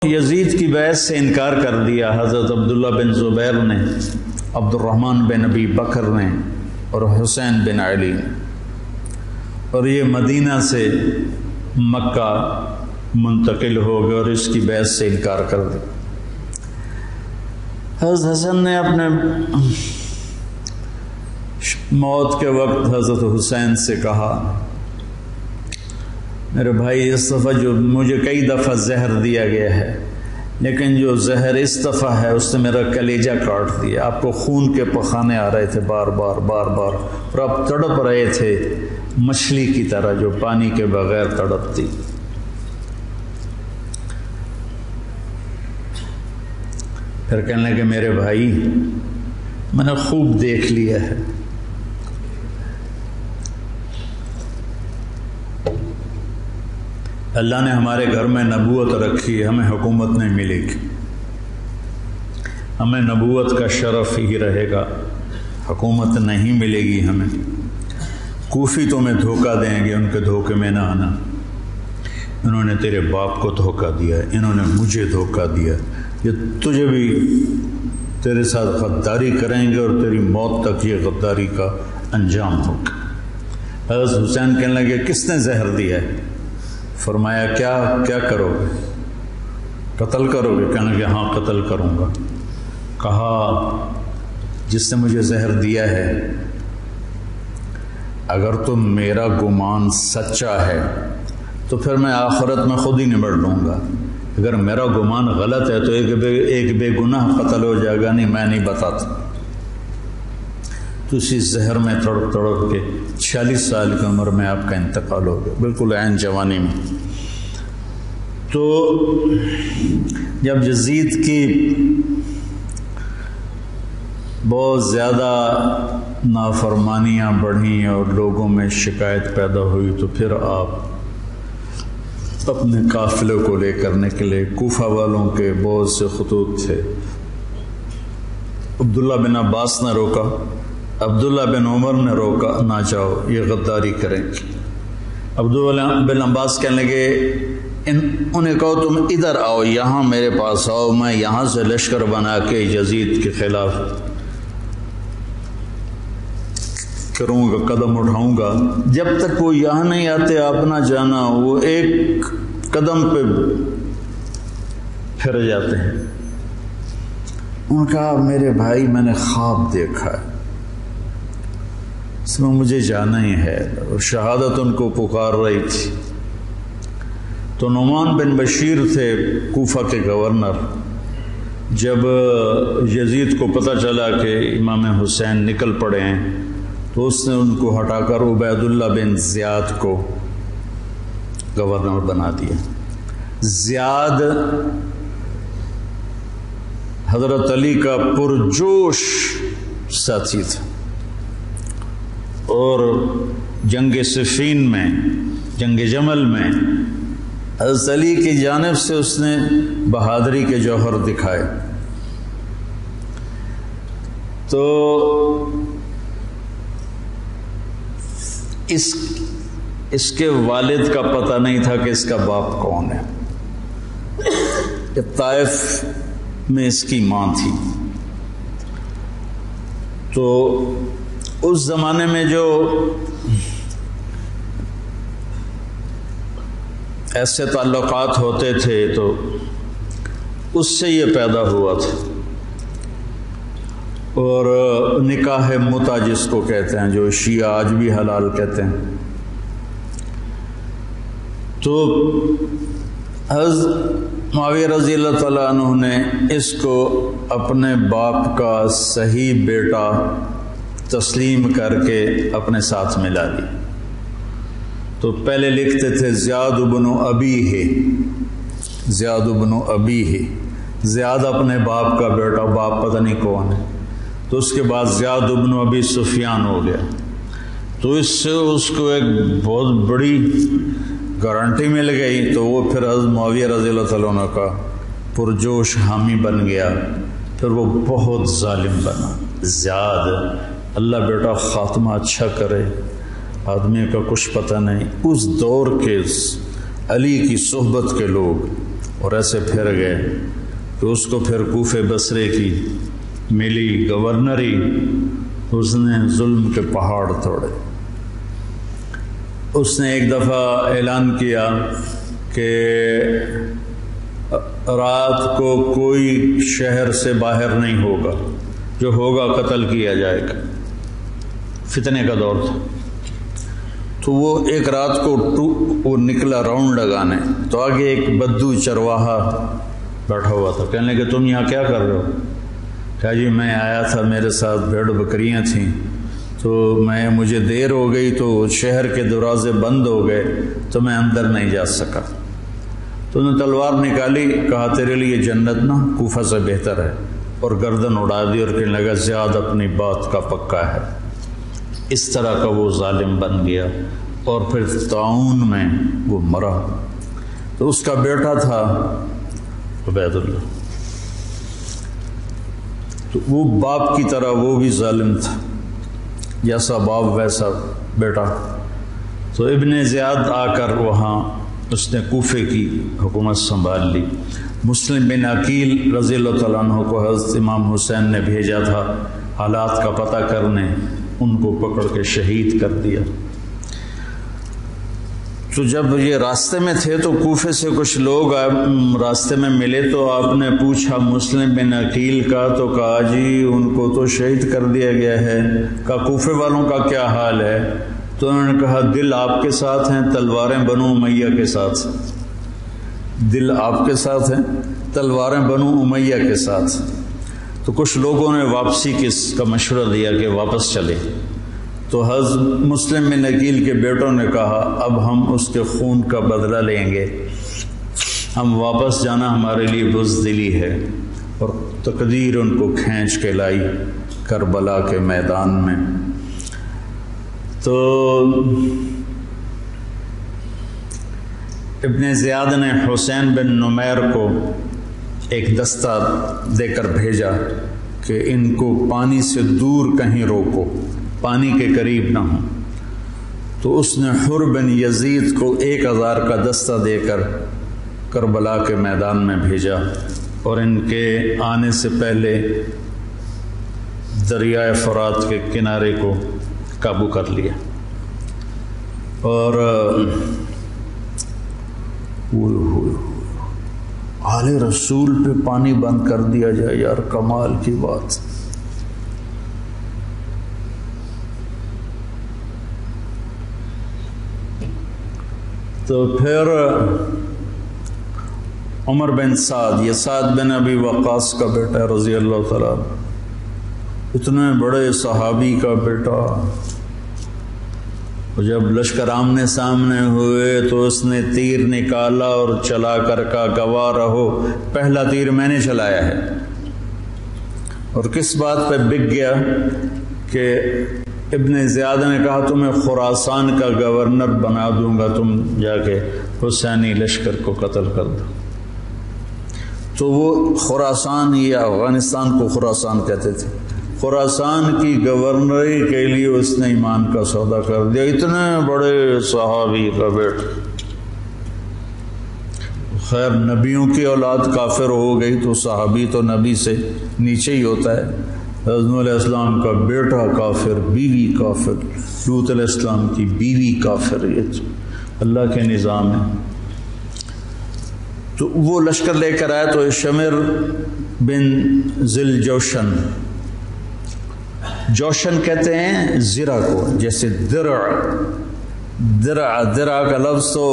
یزید کی بیعت سے انکار کر دیا حضرت عبداللہ بن زبیر نے، عبد الرحمن بن ابی بکر نے اور حسین بن علی نے، اور یہ مدینہ سے مکہ منتقل ہو گئے اور اس کی بیعت سے انکار کر دیا۔ حضرت حسن نے اپنے موت کے وقت حضرت حسین سے کہا، میرے بھائی اس دفعہ جو مجھے کئی دفعہ زہر دیا گیا ہے، لیکن جو زہر اس دفعہ ہے اس نے میرا کلیجہ کاٹ دیا۔ آپ کو خون کے پخانے آ رہے تھے بار بار اور آپ تڑپ رہے تھے مچھلی کی طرح جو پانی کے بغیر تڑپتی۔ پھر کہنے لگے میرے بھائی میں نے خوب دیکھ لیا ہے، اللہ نے ہمارے گھر میں نبوت رکھی ہے، ہمیں حکومت نہیں ملے گی، ہمیں نبوت کا شرف ہی رہے گا، حکومت نہیں ملے گی ہمیں۔ کوفی تمہیں دھوکہ دیں گے، ان کے دھوکے میں نہ آنا، انہوں نے تیرے باپ کو دھوکہ دیا، انہوں نے مجھے دھوکہ دیا، یہ تجھے بھی تیرے ساتھ غداری کریں گے اور تیری موت تک یہ غداری کا انجام ہوگا۔ حضرت حسین کہنے لگے کس نے زہر دیا ہے؟ فرمایا کیا کرو گے؟ قتل کرو گے؟ کہنے لگے ہاں قتل کروں گا۔ کہا جس نے مجھے زہر دیا ہے اگر تو میرا گمان سچا ہے تو پھر میں آخرت میں خود ہی نمٹ لوں گا، اگر میرا گمان غلط ہے تو ایک بے گناہ قتل ہو جائے گا، نہیں میں نہیں بتاتا۔ تو اسی زہر میں تڑپ کے 46 سال کی عمر میں آپ کا انتقال ہو گیا، بالکل عین جوانی میں۔ تو جب یزید کی بہت زیادہ نافرمانیاں بڑھیں اور لوگوں میں شکایت پیدا ہوئی تو پھر آپ اپنے قافلے کو لے کر نکلے۔ کوفہ والوں کے بہت سے خطوط تھے، عبداللہ بن عباس نے روکا، عبداللہ بن عمر نے روکا، نہ جاؤ یہ غداری کریں گے۔ عبداللہ بن عباس کہنے لگے انہیں کہو تم ادھر آؤ، یہاں میرے پاس آؤ، میں یہاں سے لشکر بنا کے یزید کے خلاف کروں گا، قدم اٹھاؤں گا۔ جب تک وہ یہاں نہیں آتے آپ نہ جانا، وہ ایک قدم پہ پھر جاتے ہیں۔ انہوں نے کہا میرے بھائی میں نے خواب دیکھا ہے، اس میں مجھے جانا ہی ہے، اور شہادت ان کو پکار رہی تھی۔ تو نعمان بن بشیر تھے کوفہ کے گورنر، جب یزید کو پتہ چلا کہ امام حسین نکل پڑے ہیں تو اس نے ان کو ہٹا کر عبید اللہ بن زیاد کو گورنر بنا دیا۔ زیاد حضرت علی کا پرجوش ساتھی تھا، اور جنگ صفین میں، جنگ جمل میں حضرت علی کی جانب سے اس نے بہادری کے جوہر دکھائے۔ تو اس کے والد کا پتہ نہیں تھا کہ اس کا باپ کون ہے، طائف میں اس کی ماں تھی۔ تو اس زمانے میں جو ایسے تعلقات ہوتے تھے تو اس سے یہ پیدا ہوا تھا، اور نکاح متع جس کو کہتے ہیں، جو شیعہ آج بھی حلال کہتے ہیں۔ تو حضرت معاویہ رضی اللہ تعالیٰ عنہ نے اس کو اپنے باپ کا صحیح بیٹا تسلیم کر کے اپنے ساتھ ملا لی۔ تو پہلے لکھتے تھے زیاد بن ابی ہے، زیاد بن ابی ہے، زیاد اپنے باپ کا بیٹا، باپ پتہ نہیں کون ہے۔ تو اس کے بعد زیاد بن ابی سفیان ہو گیا، تو اس سے اس کو ایک بہت بڑی گارنٹی مل گئی۔ تو وہ پھر حضرت معاویہ رضی اللہ تعالیٰ عنہ کا پرجوش حامی بن گیا، پھر وہ بہت ظالم بنا زیاد۔ اللہ بیٹا خاتمہ اچھا کرے، آدمی کا کچھ پتہ نہیں۔ اس دور کے علی کی صحبت کے لوگ اور ایسے پھر گئے کہ اس کو پھر کوفے بصرے کی ملی گورنری، اس نے ظلم کے پہاڑ توڑے۔ اس نے ایک دفعہ اعلان کیا کہ رات کو کوئی شہر سے باہر نہیں ہوگا، جو ہوگا قتل کیا جائے گا۔ فتنے کا دور تھا، تو وہ ایک رات کو وہ نکلا راؤنڈ لگانے، تو آگے ایک بدو چرواہا بیٹھا ہوا تھا۔ کہنے لگے تم یہاں کیا کر رہے ہو؟ کہا جی میں آیا تھا، میرے ساتھ بھیڑ بکریاں تھیں، تو مجھے دیر ہو گئی تو شہر کے دروازے بند ہو گئے تو میں اندر نہیں جا سکا۔ تو انہوں نے تلوار نکالی، کہا تیرے لیے جنت نا کوفہ سے بہتر ہے، اور گردن اڑا دی اور کہنے لگا زیاد اپنی بات کا پکا ہے۔ اس طرح کا وہ ظالم بن گیا، اور پھر طاعون میں وہ مرا۔ تو اس کا بیٹا تھا عبید اللہ، تو وہ باپ کی طرح وہ بھی ظالم تھا، جیسا باپ ویسا بیٹا۔ تو ابن زیاد آ کر وہاں اس نے کوفے کی حکومت سنبھال لی۔ مسلم بن عقیل رضی اللہ تعالیٰ عنہ کو حضرت امام حسین نے بھیجا تھا حالات کا پتہ کرنے، ان کو پکڑ کے شہید کر دیا۔ تو جب یہ راستے میں تھے تو کوفے سے کچھ لوگ راستے میں ملے، تو آپ نے پوچھا مسلم بن عقیل کا، تو کہا جی ان کو تو شہید کر دیا گیا ہے۔ کہا کوفے والوں کا کیا حال ہے؟ تو انہوں نے کہا دل آپ کے ساتھ ہیں، تلواریں بنو امیہ کے ساتھ۔ دل آپ کے ساتھ ہیں، تلواریں بنو امیہ کے ساتھ۔ تو کچھ لوگوں نے واپسی کا مشورہ دیا کہ واپس چلے، تو حضرت مسلم بن عقیل کے بیٹوں نے کہا اب ہم اس کے خون کا بدلہ لیں گے، ہم واپس جانا ہمارے لیے بزدلی ہے، اور تقدیر ان کو کھینچ کے لائی کربلا کے میدان میں۔ تو ابن زیاد نے حسین بن نمیر کو ایک دستہ دے کر بھیجا کہ ان کو پانی سے دور کہیں روکو، پانی کے قریب نہ ہوں۔ تو اس نے حر بن یزید کو 1000 کا دستہ دے کر کربلا کے میدان میں بھیجا، اور ان کے آنے سے پہلے دریائے فرات کے کنارے کو قابو کر لیا۔ اور آل رسول پہ پانی بند کر دیا جائے، یار کمال کی بات۔ تو پھر عمر بن سعد، یہ سعد بن ابی وقاص کا بیٹا رضی اللہ تعالیٰ، اتنے بڑے صحابی کا بیٹا، جب لشکر آمنے سامنے ہوئے تو اس نے تیر نکالا اور چلا کر کا گواہ رہو پہلا تیر میں نے چلایا ہے۔ اور کس بات پہ بک گیا کہ ابن زیاد نے کہا تمہیں خراسان کا گورنر بنا دوں گا، تم جا کے حسینی لشکر کو قتل کر دو۔ تو وہ خراسان، یا افغانستان کو خراسان کہتے تھے، خراسان کی گورنری کے لیے اس نے ایمان کا سودا کر دیا، اتنے بڑے صحابی کا بیٹا۔ خیر نبیوں کی اولاد کافر ہو گئی تو صحابی تو نبی سے نیچے ہی ہوتا ہے۔ حضرت علیہ السلام کا بیٹا کافر، بیوی کافر، لوط علیہ السلام کی بیوی کافر، یہ اللہ کے نظام ہے۔ تو وہ لشکر لے کر آئے تو شمر بن ذل جوشن، جوشن کہتے ہیں زرہ کو، جیسے درع کا لفظ تو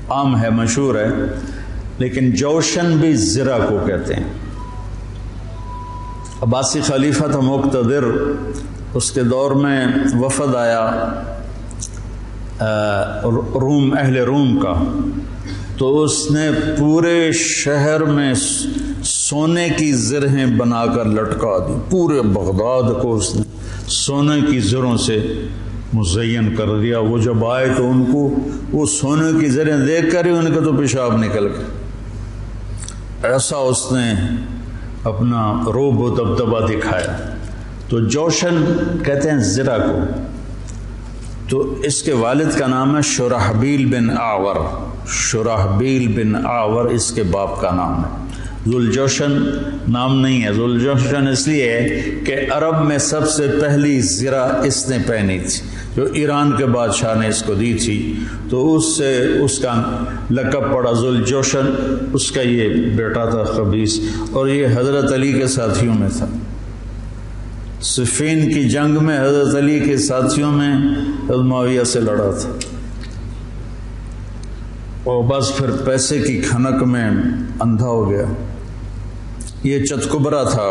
عام ہے، مشہور ہے، لیکن جوشن بھی زرہ کو کہتے ہیں۔ عباسی خلیفہ تھا مقتدر، اس کے دور میں وفد آیا روم، اہل روم کا، تو اس نے پورے شہر میں سونے کی زرہیں بنا کر لٹکا دی، پورے بغداد کو اس نے سونے کی زروں سے مزین کر دیا۔ وہ جب آئے تو ان کو وہ سونے کی زریں دیکھ کر ہی ان کا تو پیشاب نکل گیا، ایسا اس نے اپنا روب و دبدبہ دکھایا۔ تو جوشن کہتے ہیں زرہ کو۔ تو اس کے والد کا نام ہے شرحبیل بن اعور، شرحبیل بن آور اس کے باپ کا نام ہے۔ ذوالجوشن نام نہیں ہے، ذوالجوشن اس لیے ہے کہ عرب میں سب سے پہلی زرہ اس نے پہنی تھی، جو ایران کے بادشاہ نے اس کو دی تھی، تو اس سے اس کا لقب پڑا ذوالجوشن۔ اس کا یہ بیٹا تھا قبیس، اور یہ حضرت علی کے ساتھیوں میں تھا۔ صفین کی جنگ میں حضرت علی کے ساتھیوں میں حضرت معاویہ سے لڑا تھا، اور بس پھر پیسے کی کھنک میں اندھا ہو گیا۔ یہ چتکبرا تھا،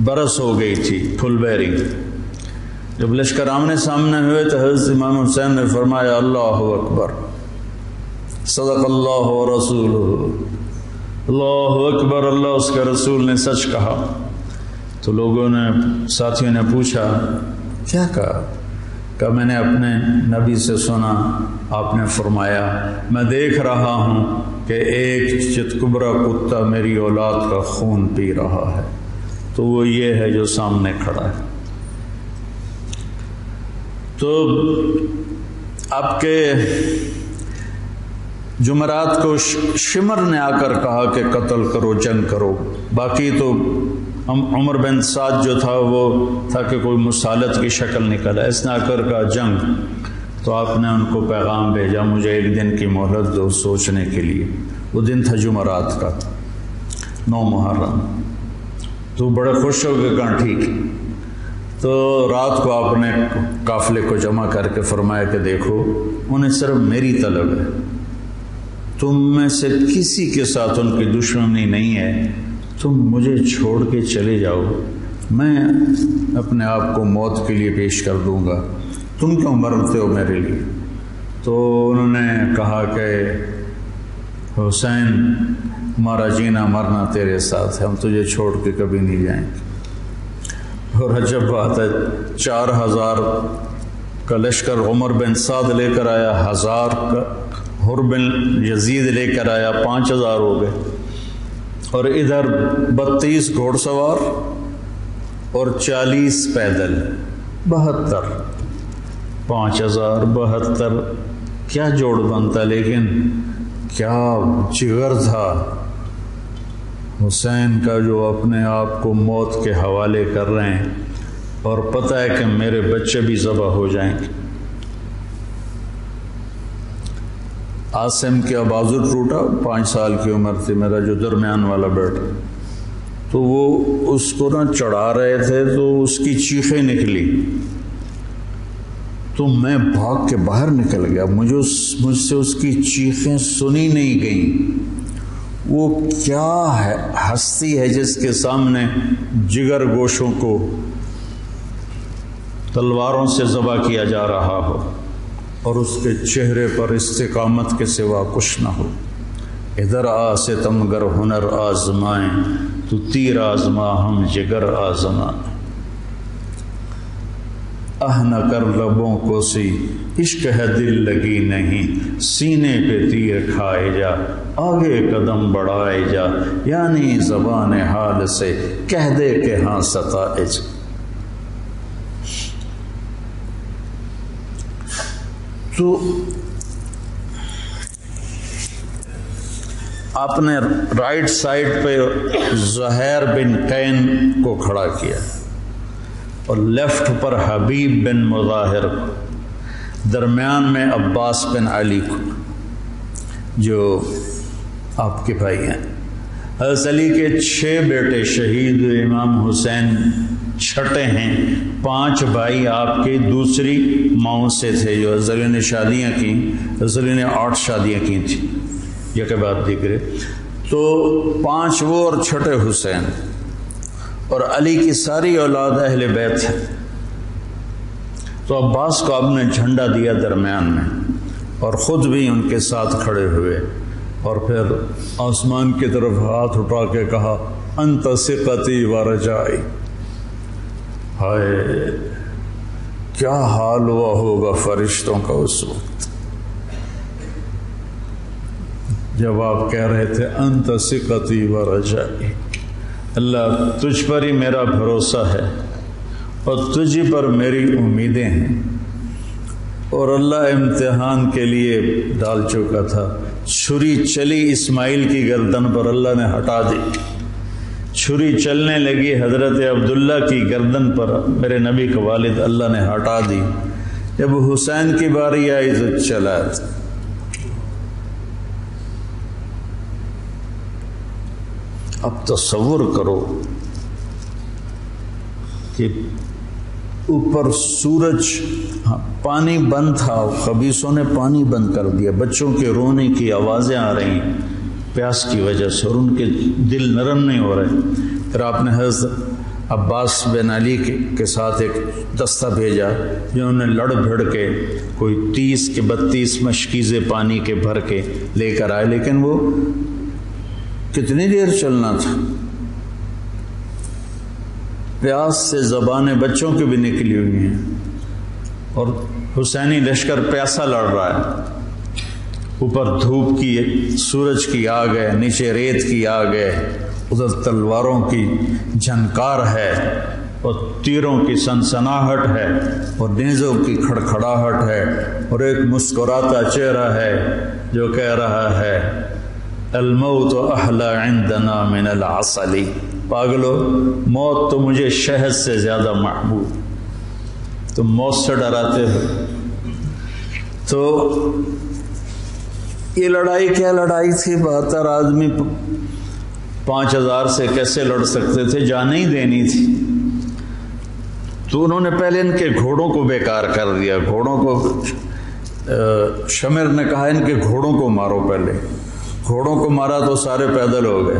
برس ہو گئی تھی، پھل بیری۔ جب لشکر آمنے سامنے ہوئے تو حضرت امام حسین نے فرمایا اللہ اکبر، صدق اللہ و رسولہ، اللہ اکبر، اللہ اس کے رسول نے سچ کہا۔ تو لوگوں نے، ساتھیوں نے پوچھا کیا کہا؟ کہ میں نے اپنے نبی سے سنا، آپ نے فرمایا میں دیکھ رہا ہوں کہ ایک چتکبرا کتا میری اولاد کا خون پی رہا ہے، تو وہ یہ ہے جو سامنے کھڑا ہے۔ تو آپ کے جمعرات کو شمر نے آ کر کہا کہ قتل کرو، جنگ کرو۔ باقی تو عمر بن سعد جو تھا وہ تھا کہ کوئی مسالت کی شکل نکلا، اس نے آ کر کہا جنگ۔ تو آپ نے ان کو پیغام بھیجا مجھے ایک دن کی مہلت دو سوچنے کے لیے۔ وہ دن تھا جمعرات کا، 9 محرم۔ تو بڑے خوش ہو گئے، کہا ٹھیک۔ تو رات کو آپ نے قافلے کو جمع کر کے فرمایا کہ دیکھو انہیں صرف میری طلب ہے، تم میں سے کسی کے ساتھ ان کی دشمنی نہیں ہے، تم مجھے چھوڑ کے چلے جاؤ، میں اپنے آپ کو موت کے لیے پیش کر دوں گا، تم کیوں مرتے ہو میرے لیے؟ تو انہوں نے کہا کہ حسین ہمارا جینا مرنا تیرے ساتھ ہے، ہم تجھے چھوڑ کے کبھی نہیں جائیں گے۔ اور عجب بات ہے، 4000 کا لشکر عمر بن سعد لے کر آیا، 1000 کا حر بن یزید لے کر آیا، 5000 ہو گئے، اور ادھر 32 گھوڑ سوار اور 40 پیدل، 72، 5000 72، کیا جوڑ بنتا، لیکن کیا جگر تھا حسین کا جو اپنے آپ کو موت کے حوالے کر رہے ہیں، اور پتہ ہے کہ میرے بچے بھی ذبح ہو جائیں گے۔ عاصم کا بازو ٹوٹا، 5 سال کی عمر تھی، میرا جو درمیان والا بیٹا، تو وہ اس کو نہ چڑھا رہے تھے تو اس کی چیخیں نکلی، تو میں بھاگ کے باہر نکل گیا، مجھ سے اس کی چیخیں سنی نہیں گئیں۔ وہ کیا ہے ہستی ہے جس کے سامنے جگر گوشوں کو تلواروں سے ذبح کیا جا رہا ہو، اور اس کے چہرے پر استقامت کے سوا کچھ نہ ہو۔ ادھر آ ستمگر ہنر آزمائیں، تو تیر آزما ہم جگر آزمائیں، نہ کر لبوں کو سی عشق ہے دل لگی نہیں، سینے پہ تیر کھائے جا آگے قدم بڑھائے جا، یعنی زبان حال سے کہہ دے کہ ہاں ستائے جا۔ تو آپ نے رائٹ سائڈ پہ زہیر بن قین کو کھڑا کیا، اور لیفٹ پر حبیب بن مظاہر کو، درمیان میں عباس بن علی کو، جو آپ کے بھائی ہیں۔ حضرت علی کے 6 بیٹے شہید، امام حسین چھٹے ہیں، 5 بھائی آپ کے دوسری ماؤں سے تھے، جو حضرت علی نے شادیاں کی، حضرت علی نے 8 شادیاں کی تھیں، یہ کے بعد دیکھ رہے، تو 5 وہ اور چھٹے حسین، اور علی کی ساری اولاد اہل بیت ہے۔ تو عباس کو آپ نے جھنڈا دیا درمیان میں، اور خود بھی ان کے ساتھ کھڑے ہوئے، اور پھر آسمان کی طرف ہاتھ اٹھا کے کہا انت ثقتی و رجائی۔ ہائے کیا حال ہوا ہوگا فرشتوں کا اس وقت جب آپ کہہ رہے تھے انت ثقتی و رجائی، اللہ تجھ پر ہی میرا بھروسہ ہے اور تجھ پر میری امیدیں ہیں۔ اور اللہ امتحان کے لیے ڈال چکا تھا۔ چھری چلی اسماعیل کی گردن پر، اللہ نے ہٹا دی۔ چھری چلنے لگی حضرت عبداللہ کی گردن پر، میرے نبی کا والد، اللہ نے ہٹا دی۔ جب حسین کی باری آئی تو چلا۔ اب تصور کرو کہ اوپر سورج، پانی بند تھا، خبیثوں نے پانی بند کر دیا، بچوں کے رونے کی آوازیں آ رہی ہیں پیاس کی وجہ سے، اور ان کے دل نرم نہیں ہو رہے۔ پھر آپ نے حضرت عباس بن علی کے ساتھ ایک دستہ بھیجا، جنہوں نے لڑ بھڑ کے کوئی 30 کے 32 مشکیزیں پانی کے بھر کے لے کر آئے، لیکن وہ کتنی دیر چلنا تھا؟ پیاس سے زبانیں بچوں کی بھی نکلی ہوئی ہیں، اور حسینی لشکر پیاسا لڑ رہا ہے۔ اوپر دھوپ کی، سورج کی آگ ہے، نیچے ریت کی آگ ہے، ادھر تلواروں کی جھنکار ہے، اور تیروں کی سنسناہٹ ہے، اور نیزوں کی کھڑکھڑاہٹ ہے، اور ایک مسکراتا چہرہ ہے جو کہہ رہا ہے الموت احلی عندنا من العسل، پاگلو موت تو مجھے شہد سے زیادہ محبوب، تم موت سے ڈراتے ہو۔ تو یہ لڑائی کیا لڑائی تھی؟ 72 آدمی 5000 سے کیسے لڑ سکتے تھے؟ جانیں ہی دینی تھی۔ تو انہوں نے پہلے ان کے گھوڑوں کو بیکار کر دیا، گھوڑوں کو، شمر نے کہا ان کے گھوڑوں کو مارو۔ پہلے گھوڑوں کو مارا تو سارے پیدل ہو گئے،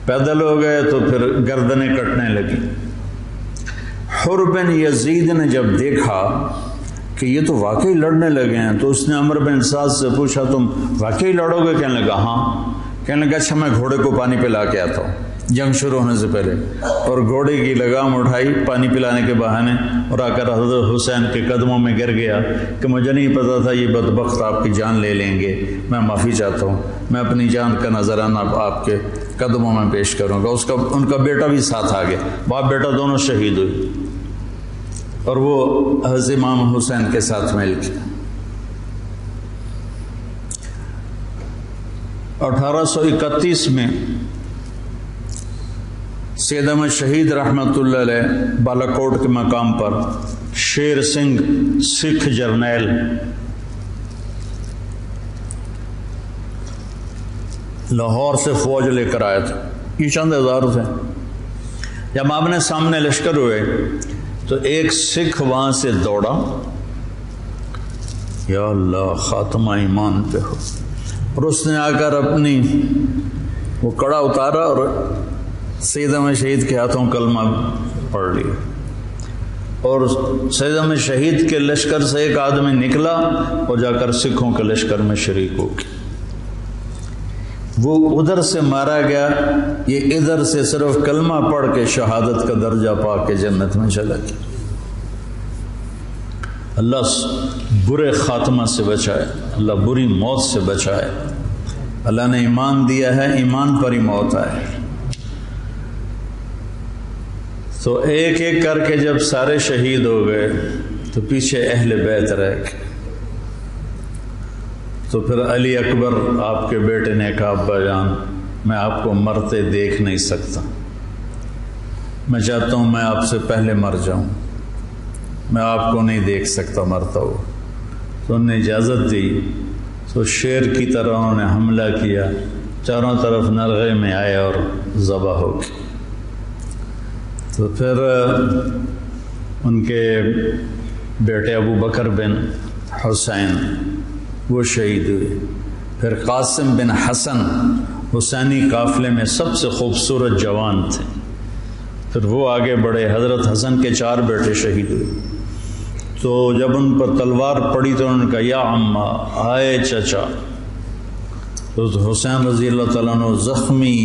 پیدل ہو گئے تو پھر گردنیں کٹنے لگی۔ حر بن یزید نے جب دیکھا کہ یہ تو واقعی لڑنے لگے ہیں، تو اس نے عمر بن سعد سے پوچھا تم واقعی لڑو گے؟ کہنے لگا ہاں۔ کہنے لگا اچھا میں گھوڑے کو پانی پلا کے آتا ہوں جنگ شروع ہونے سے پہلے، اور گھوڑے کی لگام اٹھائی پانی پلانے کے بہانے، اور آ کر حضرت حسین کے قدموں میں گر گیا کہ مجھے نہیں پتا تھا یہ بدبخت آپ کی جان لے لیں گے، میں معافی چاہتا ہوں، میں اپنی جان کا نذرانہ آپ کے قدموں میں پیش کروں گا۔ ان کا بیٹا بھی ساتھ آ گیا، باپ بیٹا دونوں شہید ہوئے، اور وہ حضرت امام حسین کے ساتھ مل کے 1831 میں سید احمد شہید رحمۃ اللہ علیہ بالا کوٹ کے مقام پر شیر سنگھ سکھ جرنیل لاہور سے فوج لے کر آئے تھے، یہ چند ہزار تھے۔ جب آمنے سامنے لشکر ہوئے تو ایک سکھ وہاں سے دوڑا، یا اللہ خاتمہ ایمان پہ ہو، اور اس نے آ کر اپنی وہ کڑا اتارا اور سید احمد شہید کے ہاتھوں کلمہ پڑھ لیا، اور سید احمد شہید کے لشکر سے ایک آدمی نکلا اور جا کر سکھوں کے لشکر میں شریک ہو گیا۔ وہ ادھر سے مارا گیا، یہ ادھر سے صرف کلمہ پڑھ کے شہادت کا درجہ پا کے جنت میں چلا گیا۔ اللہ برے خاتمہ سے بچائے، اللہ بری موت سے بچائے۔ اللہ نے ایمان دیا ہے، ایمان پر ہی موت آئے۔ تو ایک ایک کر کے جب سارے شہید ہو گئے تو پیچھے اہل بیت رہ گئے۔ تو پھر علی اکبر آپ کے بیٹے نے کہا ابا جان میں آپ کو مرتے دیکھ نہیں سکتا، میں چاہتا ہوں میں آپ سے پہلے مر جاؤں، میں آپ کو نہیں دیکھ سکتا مرتا ہوا۔ تو انہوں نے اجازت دی، تو شیر کی طرح انہوں نے حملہ کیا، چاروں طرف نرغے میں آئے اور ذبح ہو گئے۔ تو پھر ان کے بیٹے ابو بکر بن حسین وہ شہید ہوئے۔ پھر قاسم بن حسن حسینی قافلے میں سب سے خوبصورت جوان تھے، پھر وہ آگے بڑھے، حضرت حسن کے 4 بیٹے شہید ہوئے۔ تو جب ان پر تلوار پڑی تو انہوں نے کہا یا عمّا، آئے چچا۔ تو حسین رضی اللہ تعالیٰ عنہ زخمی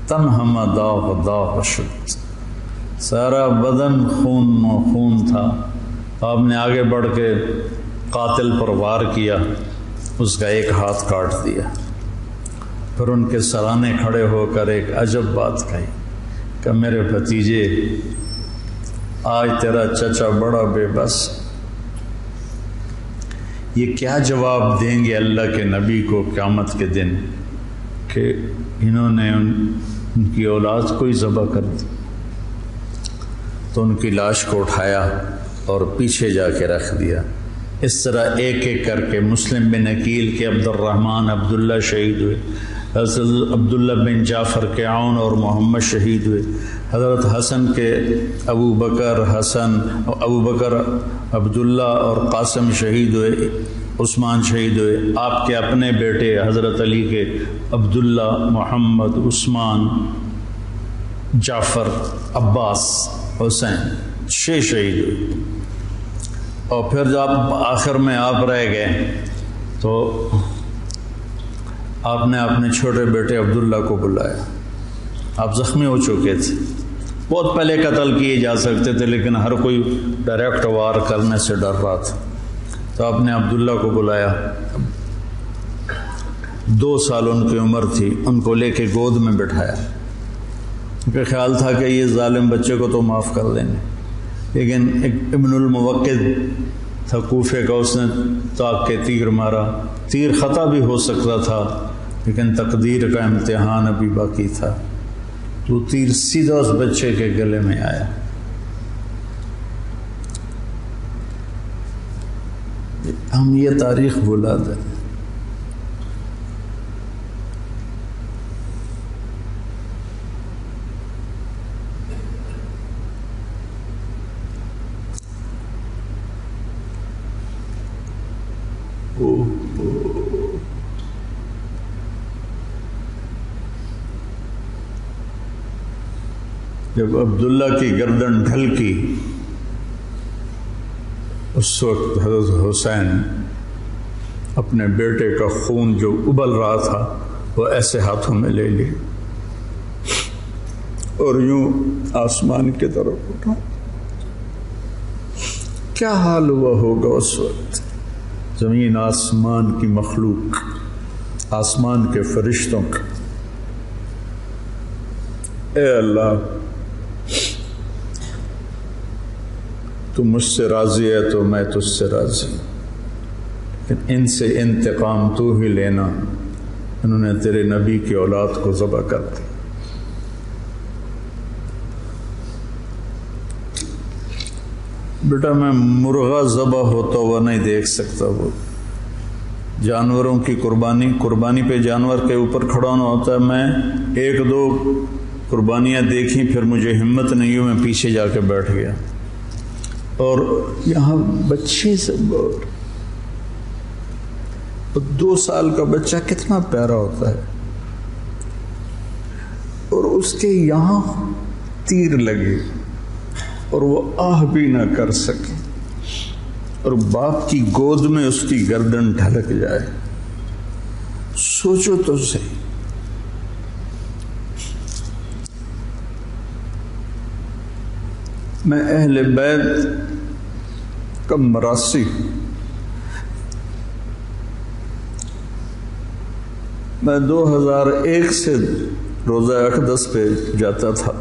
تنہم داغ داغ شد، سارا بدن خون تھا۔ آپ نے آگے بڑھ کے قاتل پر وار کیا، اس کا ایک ہاتھ کاٹ دیا۔ پھر ان کے سرانے کھڑے ہو کر ایک عجب بات کہی کہ میرے بھتیجے آج تیرا چچا بڑا بے بس، یہ کیا جواب دیں گے اللہ کے نبی کو قیامت کے دن کہ انہوں نے ان کی اولاد کو ہی ذبح کر دی؟ تو ان کی لاش کو اٹھایا اور پیچھے جا کے رکھ دیا۔ اس طرح ایک ایک کر کے مسلم بن عقیل کے عبد الرحمن عبداللہ شہید ہوئے، حضرت عبداللہ بن جعفر کے عون اور محمد شہید ہوئے، حضرت حسن کے ابو بکر عبداللہ اور قاسم شہید ہوئے، عثمان شہید ہوئے، آپ کے اپنے بیٹے حضرت علی کے عبداللہ، محمد، عثمان، جعفر، عباس، حسین 6 شہید ہوئے۔ اور پھر جب آخر میں آپ رہ گئے تو آپ نے اپنے چھوٹے بیٹے عبداللہ کو بلایا۔ آپ زخمی ہو چکے تھے، بہت پہلے قتل کیے جا سکتے تھے لیکن ہر کوئی ڈائریکٹ وار کرنے سے ڈر رہا تھا، تو آپ نے عبداللہ کو بلایا۔ 2 سال ان کی عمر تھی، ان کو لے کے گود میں بٹھایا۔ ان کا خیال تھا کہ یہ ظالم بچے کو تو معاف کر دیں گے، لیکن ایک ابن الموقد تھا کوفے کا، اس نے تاک کے تیر مارا۔ تیر خطا بھی ہو سکتا تھا لیکن تقدیر کا امتحان ابھی باقی تھا، تو تیر سیدھا اس بچے کے گلے میں آیا۔ ہم یہ تاریخ بھلا دیں۔ جب عبداللہ کی گردن ڈھلکی، اس وقت حضرت حسین اپنے بیٹے کا خون جو ابل رہا تھا وہ ایسے ہاتھوں میں لے لی اور یوں آسمان کی طرف اٹھا۔ کیا حال ہوا ہوگا اس وقت زمین آسمان کی مخلوق، آسمان کے فرشتوں کا۔ اے اللہ، تو مجھ سے راضی ہے تو میں تجھ سے راضی ہوں، لیکن ان سے انتقام تو ہی لینا، انہوں نے تیرے نبی کی اولاد کو ذبح کر دی۔ بیٹا میں مرغا ذبح ہوتا ہوا نہیں دیکھ سکتا، وہ جانوروں کی قربانی پہ جانور کے اوپر کھڑا ہونا ہوتا ہے۔ میں 1-2 قربانیاں دیکھیں، پھر مجھے ہمت نہیں ہوئی، میں پیچھے جا کے بیٹھ گیا۔ اور یہاں بچے سے 2 سال کا بچہ کتنا پیارا ہوتا ہے، اور اس کے یہاں تیر لگے اور وہ آہ بھی نہ کر سکے، اور باپ کی گود میں اس کی گردن ڈھلک جائے۔ سوچو تو صحیح۔ میں اہل بیت کا مراسی، میں 2001 سے روزہ اقدس پہ جاتا تھا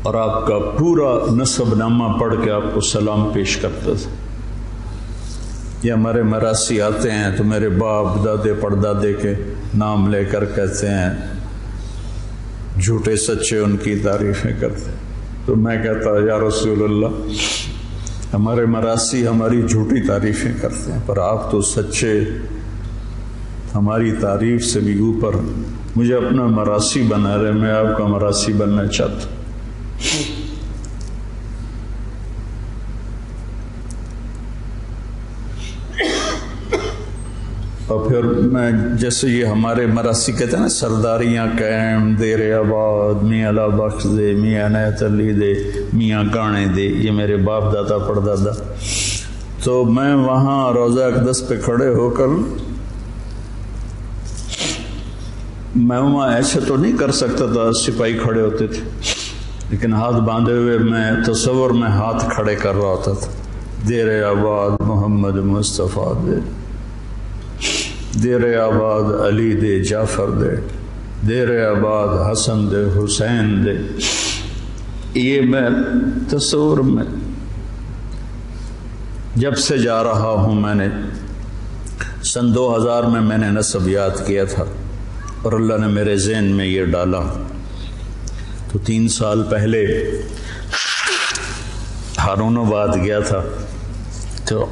اور آپ کا پورا نسب نامہ پڑھ کے آپ کو سلام پیش کرتا تھا۔ یہ ہمارے مراسی آتے ہیں تو میرے باپ دادے پردادے کے نام لے کر کہتے ہیں، جھوٹے سچے ان کی تعریفیں کرتے ہیں۔ تو میں کہتا یا رسول اللہ، ہمارے مراسی ہماری جھوٹی تعریفیں کرتے ہیں، پر آپ تو سچے، ہماری تعریف سے بھی اوپر، مجھے اپنا مراسی بنا رہے، میں آپ کا مراسی بننا چاہتا ہوں۔ اور پھر میں جیسے یہ ہمارے مراسی کہتے ہیں نا، سرداریاں قائم، دیر آباد، میاں اللہ بخش دے، میاں عنایت علی دے، میاں گانے دے، یہ میرے باپ دادا پردادا۔ تو میں وہاں روزہ اقدس پہ کھڑے ہو کر، میں وہاں ایسے تو نہیں کر سکتا تھا، سپاہی کھڑے ہوتے تھے، لیکن ہاتھ باندھے ہوئے میں تصور میں ہاتھ کھڑے کر رہا ہوتا تھا۔ دیر آباد محمد مصطفیٰ دے، دیر آباد علی دے جعفر دے، دیر آباد حسن دے حسین دے۔ یہ میں تصور میں جب سے جا رہا ہوں، میں نے سن 2000 میں نے نسب یاد کیا تھا اور اللہ نے میرے ذہن میں یہ ڈالا، تو 3 سال پہلے ہارون آباد گیا تھا، تو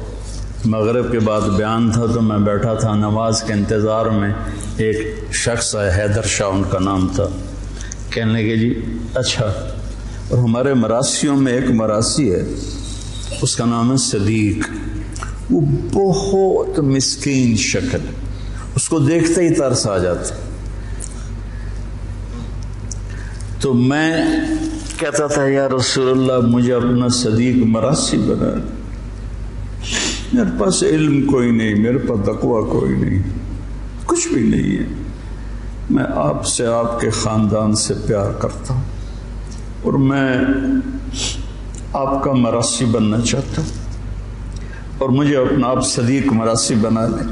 مغرب کے بعد بیان تھا، تو میں بیٹھا تھا نماز کے انتظار میں، ایک شخص ہے حیدر شاہ ان کا نام تھا، کہنے لگے جی اچھا، اور ہمارے مراسیوں میں ایک مراسی ہے اس کا نام ہے صدیق، وہ بہت مسکین شکل، اس کو دیکھتے ہی ترس آ جاتا، تو میں کہتا تھا یا رسول اللہ مجھے اپنا صدیق مراسی بنا، میرے پاس علم کوئی نہیں، میرے پاس تقویٰ کوئی نہیں، کچھ بھی نہیں ہے، میں آپ سے، آپ کے خاندان سے پیار کرتا ہوں اور میں آپ کا مراسی بننا چاہتا ہوں اور مجھے اپنا آپ صدیق مراسی بنا لیں۔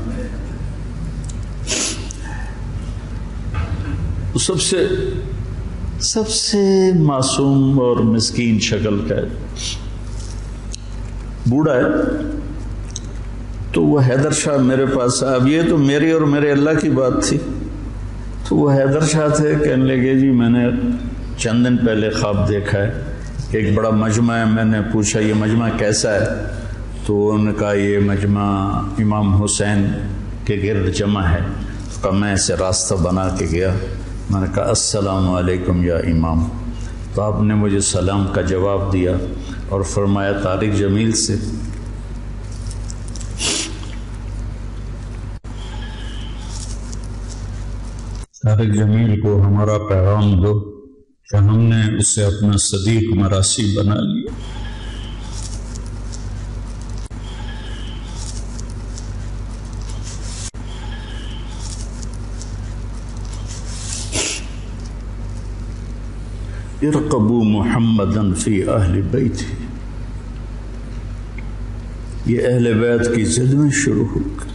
سب سے معصوم اور مسکین شکل کا ہے، بوڑھا ہے، تو وہ حیدر شاہ میرے پاس، اب یہ تو میری اور میرے اللہ کی بات تھی، تو وہ حیدر شاہ تھے، کہنے لگے جی میں نے چند دن پہلے خواب دیکھا ہے کہ ایک بڑا مجمع ہے، میں نے پوچھا یہ مجمع کیسا ہے، تو انہوں نے کہا یہ مجمع امام حسین کے گرد جمع ہے، تو کہا میں اسے راستہ بنا کے گیا، میں نے کہا السلام علیکم یا امام، تو آپ نے مجھے سلام کا جواب دیا اور فرمایا طارق جمیل سے طارق جمیل کو ہمارا پیغام دو کہ ہم نے اسے اپنا صدیق مراسی بنا لیا۔ ارقبوا محمدا فی اہل بیت، یہ اہل بیت کی ضد میں شروع ہو گئی،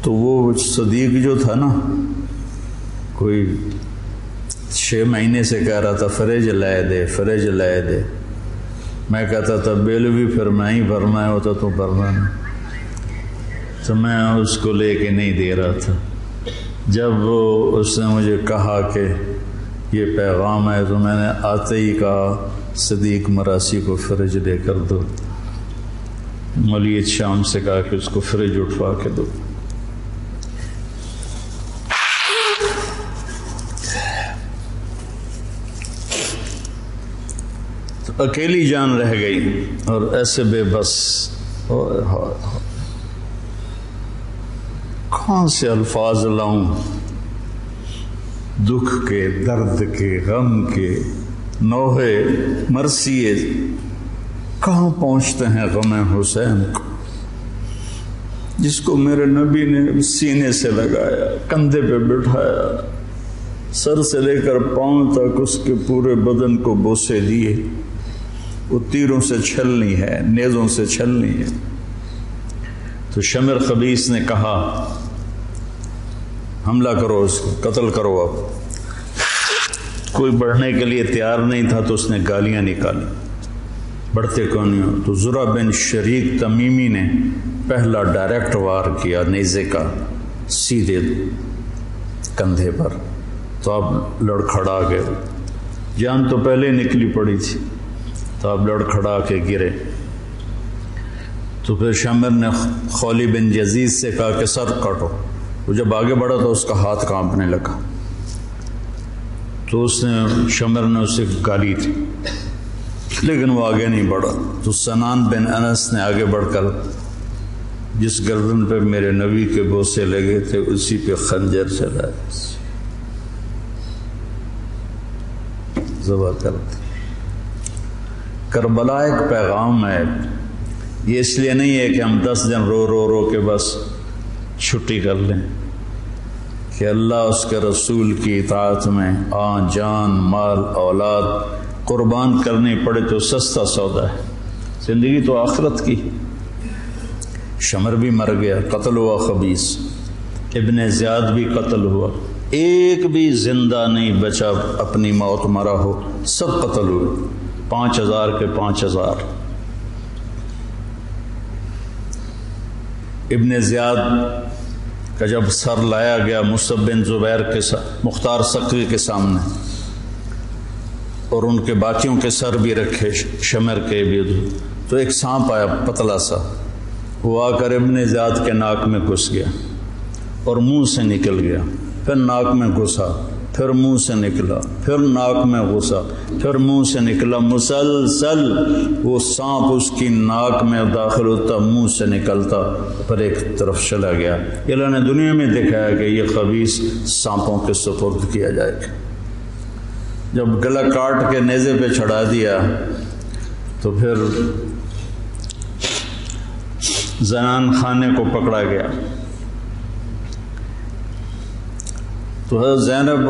تو وہ صدیق جو تھا نا، کوئی 6 مہینے سے کہہ رہا تھا فریج لائے دے، فریج لائے دے، میں کہتا تھا بیل بھی پھر میں ہی بھرنا ہوتا تو بھرنا نہیں، تو میں اس کو لے کے نہیں دے رہا تھا، جب اس نے مجھے کہا کہ یہ پیغام ہے تو میں نے آتے ہی کہا صدیق مراسی کو فریج دے کر دو، مولوی شام سے کہا کہ اس کو فریج اٹھوا کے دو، اکیلی جان رہ گئی اور ایسے بے بس، کہاں سے الفاظ لاؤں، دکھ کے، درد کے، غم کے، نوحے مرثیے کہاں پہنچتے ہیں غم حسین کو، جس کو میرے نبی نے سینے سے لگایا، کندھے پہ بٹھایا، سر سے لے کر پاؤں تک اس کے پورے بدن کو بوسے دیے، وہ تیروں سے چھلنی ہے، نیزوں سے چھلنی ہے، تو شمر خبیث نے کہا حملہ کرو، اس کو قتل کرو، اب کوئی بڑھنے کے لیے تیار نہیں تھا، تو اس نے گالیاں نکالی، بڑھتے کون ہو، تو زرع بن شریک تمیمی نے پہلا ڈائریکٹ وار کیا نیزے کا سیدھے کندھے پر، تو اب لڑکھڑا گئے، جان تو پہلے نکلی پڑی تھی، تو اب لڑکھڑا کے گرے، تو پھر شمر نے خولی بن یزید سے کہا کہ سر کاٹو، وہ جب آگے بڑھا تو اس کا ہاتھ کانپنے لگا، تو اس نے شمر نے اسے گالی تھی، لیکن وہ آگے نہیں بڑھا، تو سنان بن انس نے آگے بڑھ کر جس گردن پہ میرے نبی کے بوسے لگے تھے اسی پہ خنجر چلایا، ذبح کر دی۔ کربلا ایک پیغام ہے، یہ اس لیے نہیں ہے کہ ہم 10 دن رو رو رو کے بس چھٹی کر لیں، کہ اللہ اس کے رسول کی اطاعت میں جان، مال، اولاد قربان کرنی پڑے تو سستا سودا ہے، زندگی تو آخرت کی۔ شمر بھی مر گیا، قتل ہوا خبیث، ابن زیاد بھی قتل ہوا، ایک بھی زندہ نہیں بچا اپنی موت مرا ہو، سب قتل ہوئے، 5000 کے 5000۔ ابن زیاد کا جب سر لایا گیا مصعب بن زبیر کے مختار ثقفی کے سامنے، اور ان کے باقیوں کے سر بھی رکھے شمر کے بھی، تو ایک سانپ آیا پتلا سا، وہ آ کر ابن زیاد کے ناک میں گھس گیا اور منہ سے نکل گیا، پھر ناک میں گھسا، پھر منہ سے نکلا، پھر ناک میں گھسا، پھر منہ سے نکلا، مسلسل وہ سانپ اس کی ناک میں داخل ہوتا، منہ سے نکلتا، پھر ایک طرف چلا گیا۔ اللہ نے دنیا میں دکھایا کہ یہ خبیث سانپوں کے سپرد کیا جائے گا۔ جب گلا کاٹ کے نیزے پہ چڑھا دیا تو پھر زنان خانے کو پکڑا گیا۔ تو حضرت زینب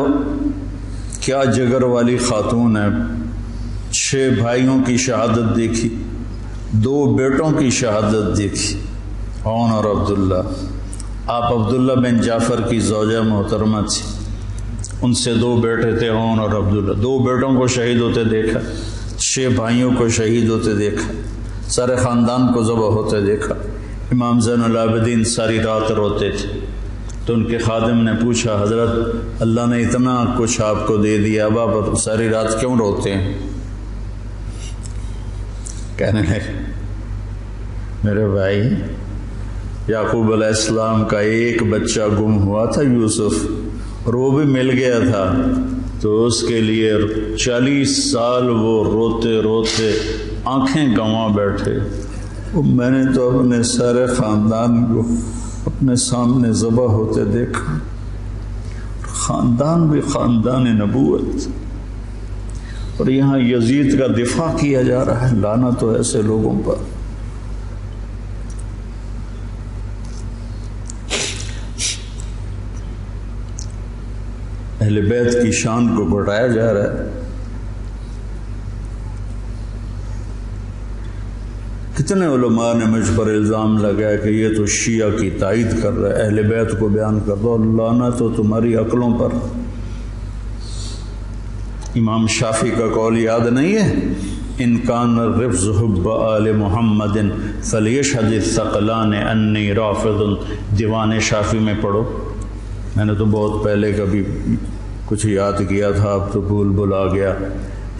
کیا جگر والی خاتون ہے، 6 بھائیوں کی شہادت دیکھی، 2 بیٹوں کی شہادت دیکھی، عون اور عبداللہ۔ آپ عبداللہ بن جعفر کی زوجہ محترمہ تھی، ان سے 2 بیٹے تھے، عون اور عبداللہ۔ 2 بیٹوں کو شہید ہوتے دیکھا، 6 بھائیوں کو شہید ہوتے دیکھا، سارے خاندان کو ذبح ہوتے دیکھا۔ امام زین العابدین ساری رات روتے تھے، تو ان کے خادم نے پوچھا، حضرت اللہ نے اتنا کچھ آپ کو دے دیا، اب آپ ساری رات کیوں روتے ہیں؟ کہنے لگے میرے بھائی یعقوب علیہ السلام کا ایک بچہ گم ہوا تھا، یوسف، اور وہ بھی مل گیا تھا، تو اس کے لیے 40 سال وہ روتے روتے آنکھیں گنوا بیٹھے۔ میں نے تو اپنے سارے خاندان کو اپنے سامنے ذبح ہوتے دیکھا، خاندان بھی خاندان نبوت، اور یہاں یزید کا دفاع کیا جا رہا ہے۔ لعنت ہو ایسے لوگوں پر۔ اہل بیت کی شان کو گھٹایا جا رہا ہے۔ کتنے علماء نے مجھ پر الزام لگایا کہ یہ تو شیعہ کی تائید کر رہا ہے، اہل بیت کو بیان کر دو، لعنت تو تمہاری عقلوں پر۔ امام شافعی کا قول یاد نہیں ہے؟ ان کان الرفض حب آل محمد فلیشہد الثقلان انی رافض۔ دیوان شافعی میں پڑھو، میں نے تو بہت پہلے کبھی کچھ یاد کیا تھا، اب تو بھول آ گیا،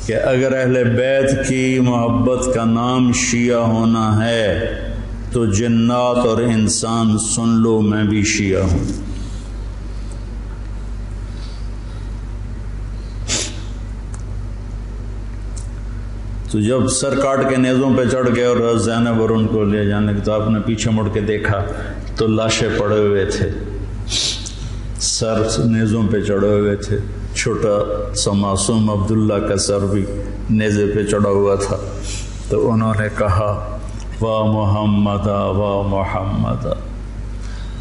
کہ اگر اہل بیت کی محبت کا نام شیعہ ہونا ہے تو جنات اور انسان سن لو، میں بھی شیعہ ہوں۔ تو جب سر کاٹ کے نیزوں پہ چڑھ گئے اور زینب اور ان کو لے جانے کے، تو آپ نے پیچھے مڑ کے دیکھا تو لاشیں پڑے ہوئے تھے، سر نیزوں پہ چڑھے ہوئے تھے، چھوٹا سا معصوم عبداللہ کا سر بھی نیزے پہ چڑھا ہوا تھا۔ تو انہوں نے کہا وا محمد وا محمد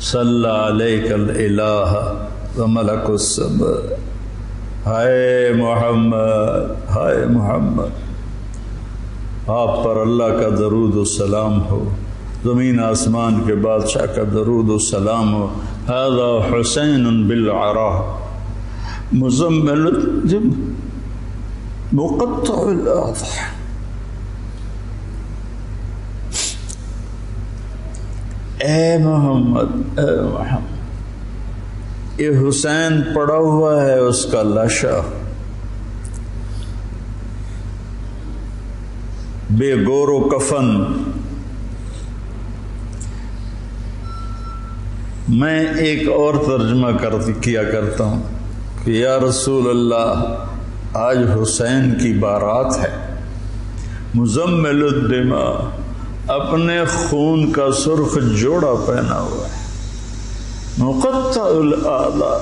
صلی علیک الالہ وملک السماء، ہائے محمد، ہائے محمد، آپ پر اللہ کا درود و سلام ہو، زمین آسمان کے بادشاہ کا درود و سلام ہو۔ ھذا حسین بالعراء مزمل الجب مقطع الاضحى۔ اے محمد، اے محمد، یہ حسین پڑا ہوا ہے، اس کا لاشا بے گور و کفن۔ میں ایک اور ترجمہ کیا کرتا ہوں کہ یا رسول اللہ، آج حسین کی بارات ہے، مزمل الدماء، اپنے خون کا سرخ جوڑا پہنا ہوا ہے، مقطع الاعضاء،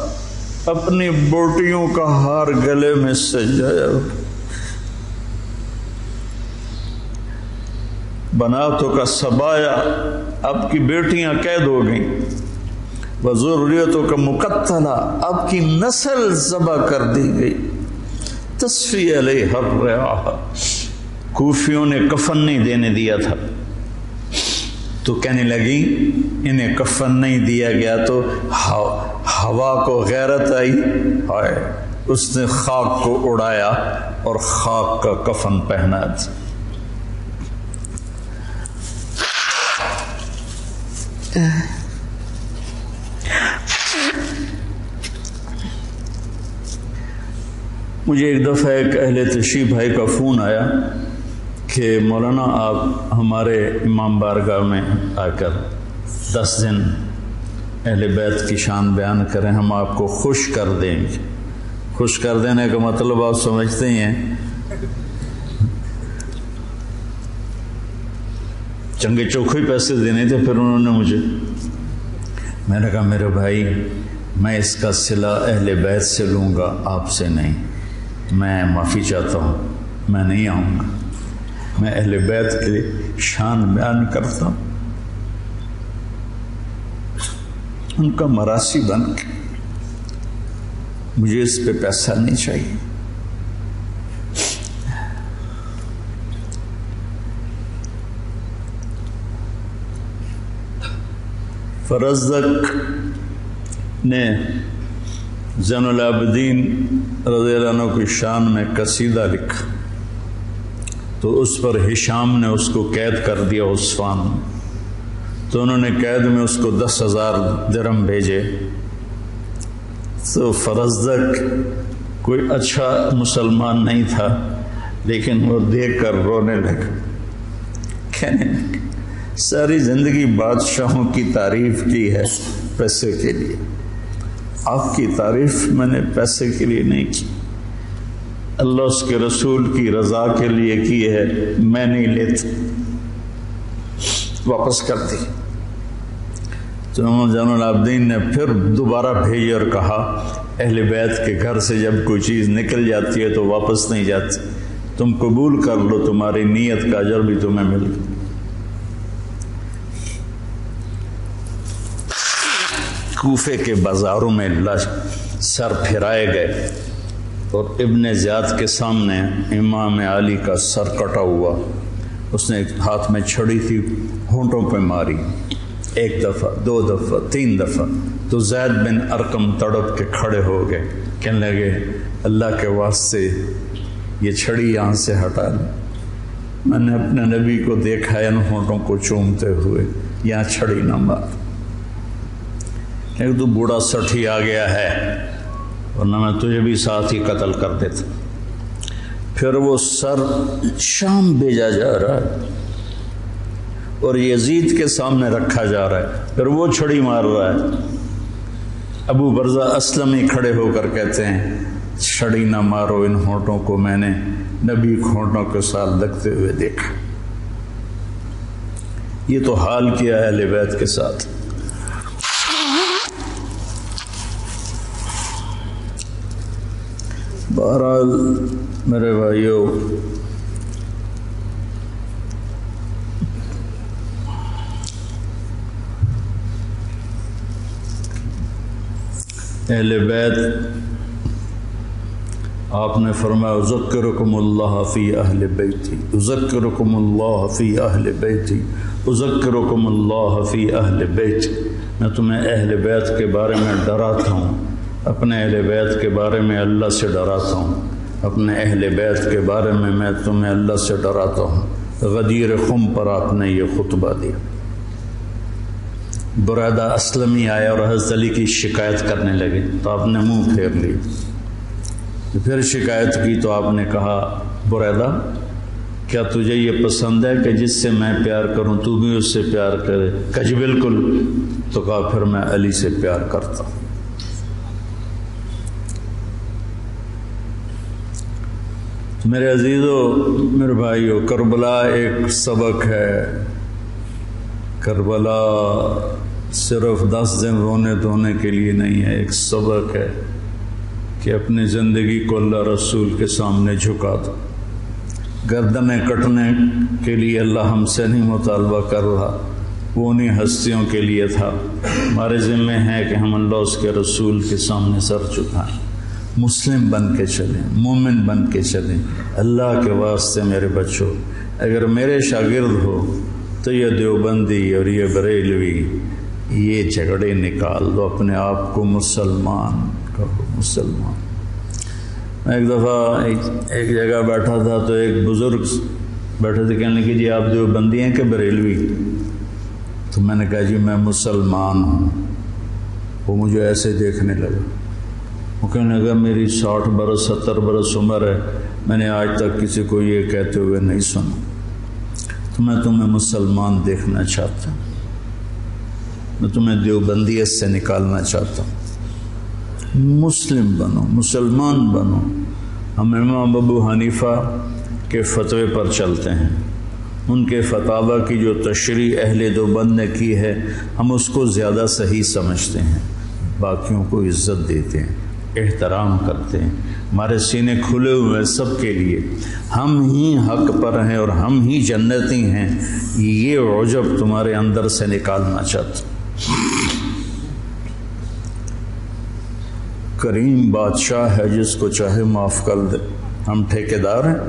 اپنی بوٹیوں کا ہار گلے میں سجایا ہوا، بناتوں کا سبایا، آپ کی بیٹیاں قید ہو گئیں، وذریتوں کا مقتلہ، آپ کی نسل ذبح کر دی گئی، تصفی علیہ الرعاہ، کوفیوں نے کفن نہیں دینے دیا تھا، تو کہنے لگی انہیں کفن نہیں دیا گیا تو ہوا کو غیرت آئی، ہائے، اس نے خاک کو اڑایا اور خاک کا کفن پہنا تھا۔ مجھے ایک دفعہ ایک اہل تشریف بھائی کا فون آیا کہ مولانا آپ ہمارے امام بارگاہ میں آ کر 10 دن اہل بیت کی شان بیان کریں، ہم آپ کو خوش کر دیں گے۔ خوش کر دینے کا مطلب آپ سمجھتے ہی ہیں، چنگے چوکھے پیسے دینے تھے۔ پھر انہوں نے مجھے، میں نے کہا میرے بھائی میں اس کا صلہ اہل بیت سے لوں گا، آپ سے نہیں، میں معافی چاہتا ہوں، میں نہیں آؤں گا، میں اہل بیت کی شان بیان کرتا ہوں، ان کا مراسی بن کے، مجھے اس پہ پیسہ نہیں چاہیے۔ فرزدق نے زین العابدین رضی اللہ عنہ کی شان میں قصیدہ لکھا، تو اس پر ہشام نے اس کو قید کر دیا عثمان میں، تو انہوں نے قید میں اس کو 10,000 درہم بھیجے۔ تو فرزدق کوئی اچھا مسلمان نہیں تھا، لیکن وہ دیکھ کر رونے لگا، کہنے لگا ساری زندگی بادشاہوں کی تعریف کی ہے پیسے کے لیے، آپ کی تعریف میں نے پیسے کے لیے نہیں کی، اللہ اس کے رسول کی رضا کے لیے کی ہے، میں نہیں لیتا، واپس کر دی۔ تو محمد زین العابدین نے پھر دوبارہ بھیجے اور کہا اہل بیت کے گھر سے جب کوئی چیز نکل جاتی ہے تو واپس نہیں جاتی، تم قبول کر لو، تمہاری نیت کا اجر بھی تمہیں مل گیا۔ کوفے کے بازاروں میں سر پھرائے گئے اور ابن زیاد کے سامنے امام علی کا سر کٹا ہوا، اس نے ہاتھ میں چھڑی تھی، ہونٹوں پہ ماری، 1 دفعہ 2 دفعہ 3 دفعہ، تو زید بن ارقم تڑپ کے کھڑے ہو گئے، کہنے لگے اللہ کے واسطے یہ چھڑی یہاں سے ہٹا لیں، میں نے اپنے نبی کو دیکھا ان ہونٹوں کو چومتے ہوئے، یہاں چھڑی نہ مار، ایک تو بوڑھا 60 آ گیا ہے، ورنہ میں تجھے بھی ساتھ ہی قتل کر دیتا۔ پھر وہ سر شام بھیجا جا رہا ہے اور یزید کے سامنے رکھا جا رہا ہے، پھر وہ چھڑی مار رہا ہے۔ ابو برزہ اسلمی کھڑے ہو کر کہتے ہیں چھڑی نہ مارو ان ہونٹوں کو، میں نے نبی ہونٹوں کے ساتھ لگتے ہوئے دیکھا۔ یہ تو حال کیا ہے اہل بیت کے ساتھ۔ بہرحال میرے بھائیوں، اہل بیت آپ نے فرمایا اذکرکم اللہ فی اہل بیتی، اذکرکم اللہ فی اہل بیتی، اذکرکم اللہ فی اہل بیتی، میں تمہیں اہل بیت کے بارے میں ڈراتا ہوں، اپنے اہل بیت کے بارے میں اللہ سے ڈراتا ہوں، اپنے اہل بیت کے بارے میں تمہیں اللہ سے ڈراتا ہوں۔ غدیر خم پر آپ نے یہ خطبہ دیا۔ بریدہ اسلمی آیا اور حضرت علی کی شکایت کرنے لگے، تو آپ نے منہ پھیر لی، پھر شکایت کی تو آپ نے کہا بریدہ کیا تجھے یہ پسند ہے کہ جس سے میں پیار کروں تو بھی اس سے پیار کرے؟ کہا جی بالکل، تو کہا پھر میں علی سے پیار کرتا ہوں۔ میرے عزیزو، میرے بھائیو، کربلا ایک سبق ہے۔ کربلا صرف 10 دن رونے دھونے کے لیے نہیں ہے، ایک سبق ہے کہ اپنی زندگی کو اللہ رسول کے سامنے جھکا دو۔ گردنیں کٹنے کے لیے اللہ ہم سے نہیں مطالبہ کر رہا، وہ انہیں ہستیوں کے لیے تھا۔ ہمارے ذمہ ہے کہ ہم اللہ اس کے رسول کے سامنے سر جھکائیں، مسلم بن کے چلیں، مومن بن کے چلیں۔ اللہ کے واسطے میرے بچوں، اگر میرے شاگرد ہو تو یہ دیوبندی اور یہ بریلوی، یہ جھگڑے نکال دو، اپنے آپ کو مسلمان کہو، مسلمان۔ میں ایک دفعہ ایک جگہ بیٹھا تھا تو ایک بزرگ بیٹھے تھے، کہنے لگے جی آپ دیوبندی ہیں کہ بریلوی؟ تو میں نے کہا جی میں مسلمان ہوں۔ وہ مجھے ایسے دیکھنے لگا، وہ کہنے لگا میری 60 برس 70 برس عمر ہے، میں نے آج تک کسی کو یہ کہتے ہوئے نہیں سنا، تو میں تمہیں مسلمان دیکھنا چاہتا ہوں، میں تمہیں دیوبندیت سے نکالنا چاہتا ہوں، مسلم بنو، مسلمان بنو۔ ہم امام ابو حنیفہ کے فتوے پر چلتے ہیں، ان کے فتاوی کی جو تشریح اہل دیوبند نے کی ہے ہم اس کو زیادہ صحیح سمجھتے ہیں، باقیوں کو عزت دیتے ہیں، احترام کرتے ہیں، ہمارے سینے کھلے ہوئے سب کے لیے، ہم ہی حق پر ہیں اور ہم ہی جنتی ہیں، یہ عجب تمہارے اندر سے نکالنا چاہتا ہوں۔ کریم بادشاہ ہے، جس کو چاہے معاف کر دے، ہم ٹھیکیدار ہیں۔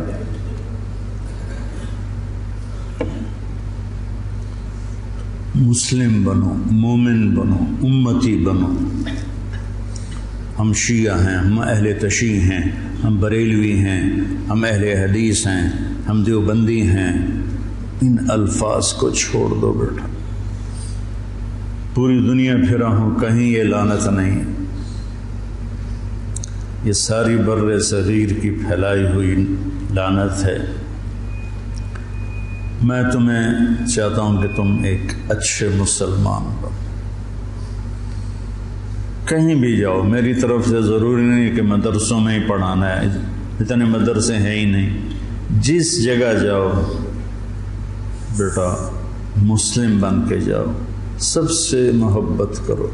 مسلم بنو، مومن بنو، امتی بنو۔ ہم شیعہ ہیں، ہم اہل تشیع ہیں، ہم بریلوی ہیں، ہم اہل حدیث ہیں، ہم دیوبندی ہیں، ان الفاظ کو چھوڑ دو بیٹا۔ پوری دنیا پھرا ہوں، کہیں یہ لعنت نہیں، یہ ساری بر صغیر کی پھیلائی ہوئی لعنت ہے۔ میں تمہیں چاہتا ہوں کہ تم ایک اچھے مسلمان بنو، کہیں بھی جاؤ، میری طرف سے ضروری نہیں کہ مدرسوں میں ہی پڑھانا ہے، اتنے مدرسے ہیں ہی نہیں، جس جگہ جاؤ بیٹا مسلم بن کے جاؤ، سب سے محبت کرو،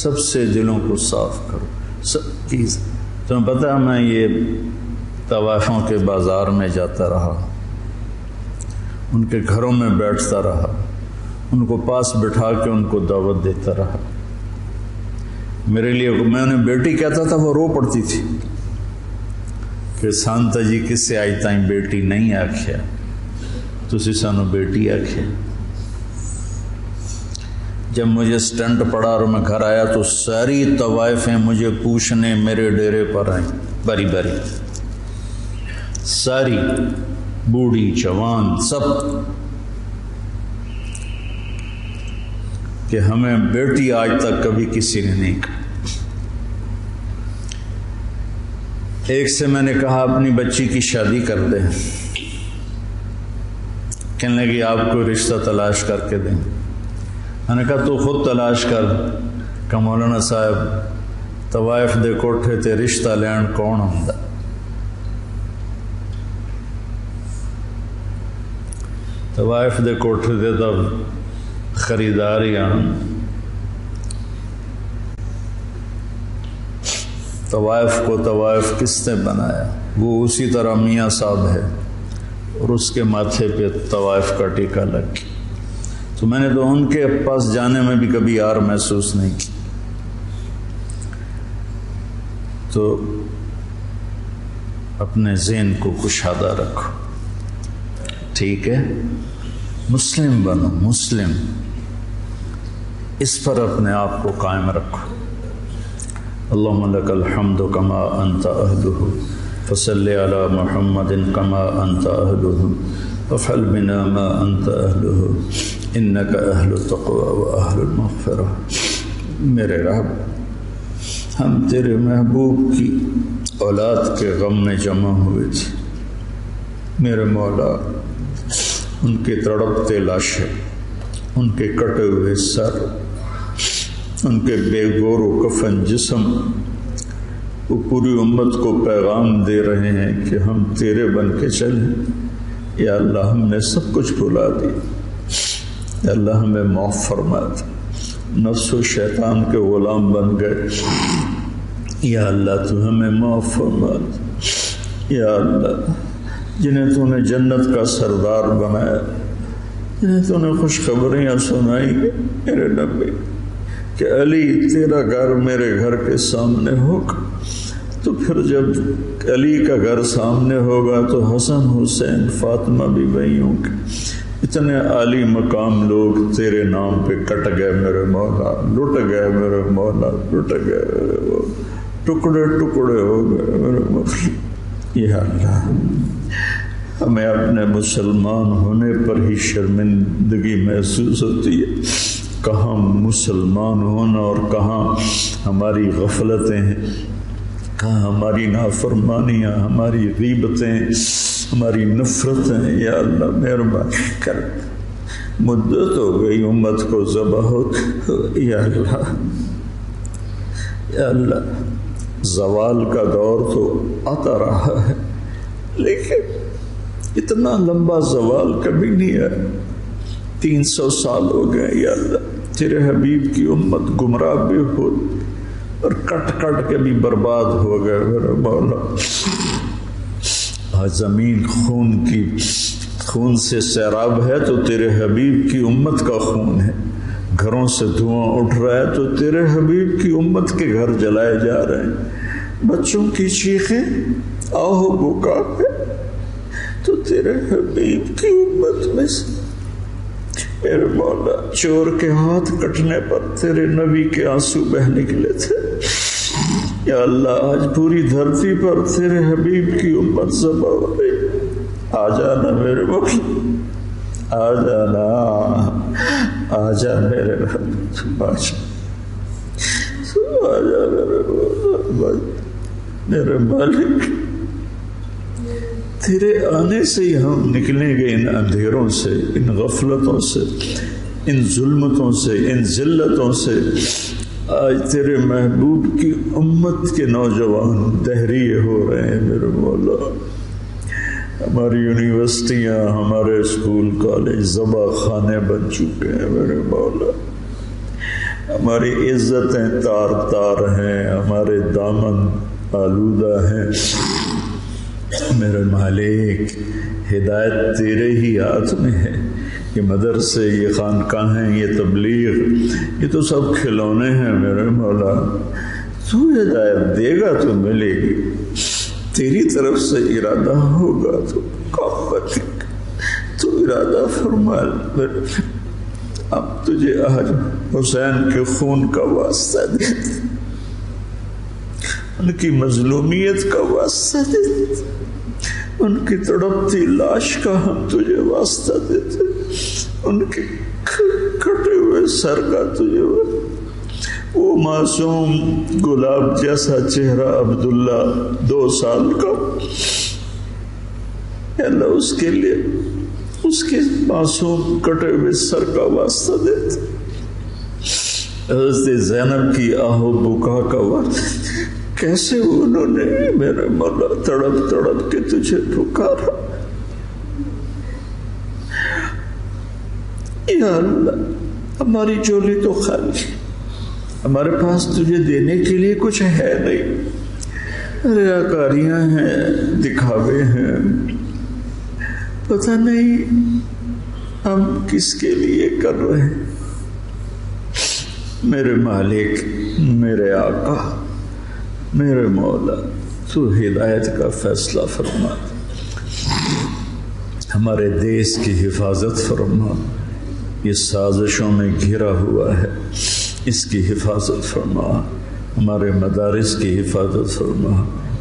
سب سے دلوں کو صاف کرو، سب چیز۔ تمہیں پتہ ہے میں یہ طوائفوں کے بازار میں جاتا رہا، ان کے گھروں میں بیٹھتا رہا، ان کو پاس بٹھا کے ان کو دعوت دیتا رہا۔ میرے لیے میں انہیں بیٹی کہتا تھا، وہ رو پڑتی تھی کہ سانتا جی کس سے آئی تائیں بیٹی نہیں آکھیا، تسی سانو بیٹی آکھیا۔ جب مجھے سٹنٹ پڑا اور میں گھر آیا تو ساری طوائفیں مجھے پوچھنے میرے ڈیرے پر آئیں، باری باری، ساری، بوڑھی جوان سب، کہ ہمیں بیٹی آج تک کبھی کسی نے نہیں کہا۔ ایک سے میں نے کہا اپنی بچی کی شادی کر دیں، کہنے لگی آپ کو رشتہ تلاش کر کے دیں۔ میں نے کہا تو خود تلاش کر، کہ مولانا صاحب طوائف دے کوٹھے تے رشتہ لین کون ہوندا؟ طوائف دے کوٹھے دے تو خریداری آن، طوائف کو طوائف کس نے بنایا؟ وہ اسی طرح میاں صاحب ہے اور اس کے ماتھے پہ طوائف کا ٹیکا لگ گیا۔ تو میں نے تو ان کے پاس جانے میں بھی کبھی یار محسوس نہیں کی۔ تو اپنے ذہن کو کشادہ رکھو، ٹھیک ہے؟ مسلم بنو، مسلم، اس پر اپنے آپ کو قائم رکھو۔ اللہم لک الحمد کما انت اہلہ فصلی علی محمد کما انت اہلہ وافعل بنا ما انت اہلہ انک اہل التقوی و اہل المغفرہ۔ میرے رب، ہم تیرے محبوب کی اولاد کے غم میں جمع ہوئے تھے، میرے مولا ان کے تڑپتے لاشیں، ان کے کٹے ہوئے سر، ان کے بے گور و کفن جسم، وہ پوری امت کو پیغام دے رہے ہیں کہ ہم تیرے بن کے چلیں۔ یا اللہ ہم نے سب کچھ بھلا دیا، یا اللہ ہمیں معاف فرما دے، نفس و شیطان کے غلام بن گئے، یا اللہ تو ہمیں معاف فرما دے۔ یا اللہ جنہیں تو نے جنت کا سردار بنایا، جنہیں تو نے خوشخبریاں سنائی میرے نبی کہ علی تیرا گھر میرے گھر کے سامنے ہوگا، تو پھر جب علی کا گھر سامنے ہوگا تو حسن حسین فاطمہ بھی وہیں ہوں گے۔ اتنے عالی مقام لوگ تیرے نام پہ کٹ گئے میرے مولا، لٹ گئے میرے مولا، لٹ گئے میرے مولا، ٹکڑے ٹکڑے ہو گئے میرے مولا۔ یا اللہ ہمیں اپنے مسلمان ہونے پر ہی شرمندگی محسوس ہوتی ہے، کہاں مسلمان ہونا اور کہاں ہماری غفلتیں ہیں۔ کہاں ہماری نافرمانیاں، ہماری غیبتیں، ہماری نفرتیں، یا اللہ مہربانی کر، مدت ہو گئی امت کو ذبح ہو، یا اللہ زوال کا دور تو آتا رہا ہے، لیکن اتنا لمبا زوال کبھی نہیں ہے۔ 300 سال ہو گئے یا اللہ، تیرے حبیب کی امت گمراہ بھی ہو اور کٹ کٹ کے بھی برباد ہو گئے میرے مولا۔ آج زمین خون سے سیراب ہے تو تیرے حبیب کی امت کا خون ہے، گھروں سے دھواں اٹھ رہا ہے تو تیرے حبیب کی امت کے گھر جلائے جا رہے ہیں، بچوں کی چیخیں آہو بکا ہے تو تیرے حبیب کی امت میں سے میرے مولا چور کے ہاتھ کٹنے پر تیرے نبی کے آنسو بہ نکلے تھے، یا اللہ آج پوری دھرتی پر تیرے حبیب کی امت ذبح ہو گئی۔ آ جانا میرے مولا، آ جانا، آ جا میرے رب، آ جا میرے مولا، میرے مالک، تیرے آنے سے ہی ہم نکلیں گے ان اندھیروں سے، ان غفلتوں سے، ان ظلمتوں سے، ان ذلتوں سے۔ آج تیرے محبوب کی امت کے نوجوان دہریے ہو رہے ہیں میرے مولا، ہماری یونیورسٹیاں، ہمارے اسکول کالج ذبح خانے بن چکے ہیں میرے مولا، ہماری عزتیں تار تار ہیں، ہمارے دامن آلودہ ہیں میرے مالک۔ ہدایت تیرے ہی ہاتھ میں ہے، یہ مدرسے، یہ خانقاہیں، یہ تبلیغ، یہ تو سب کھلونے ہیں میرے مولا، تو ہدایت دے گا تو ملے گی، تیری طرف سے ارادہ ہوگا تو کافت، تو ارادہ فرما۔ اب تجھے آج حسین کے خون کا واسطہ دیتے، ان کی مظلومیت کا واسطہ دیتے، ان کی تڑپتی لاش کا ہم تجھے واسطہ دیتے، ان کے کٹے ہوئے سر کا تجھے، وہ معصوم گلاب جیسا چہرہ عبداللہ 2 سال کا، اللہ اس کے لیے اس کے معصوم کٹے ہوئے سر کا واسطہ دیتے، حضرت زینب کی آہو بکا کا واسطہ، کیسے انہوں نے میرے مولا تڑپ تڑپ کے تجھے پکارا، یا اللہ ہماری جھولی تو خالی، ہمارے پاس تجھے دینے کے لیے کچھ ہے نہیں، ریاکاریاں ہیں، دکھاوے ہیں، پتہ نہیں ہم کس کے لیے کر رہے ہیں۔ میرے مالک، میرے آقا، میرے مولا، تو ہدایت کا فیصلہ فرما، ہمارے دیس کی حفاظت فرما، یہ سازشوں میں گھرا ہوا ہے، اس کی حفاظت فرما، ہمارے مدارس کی حفاظت فرما،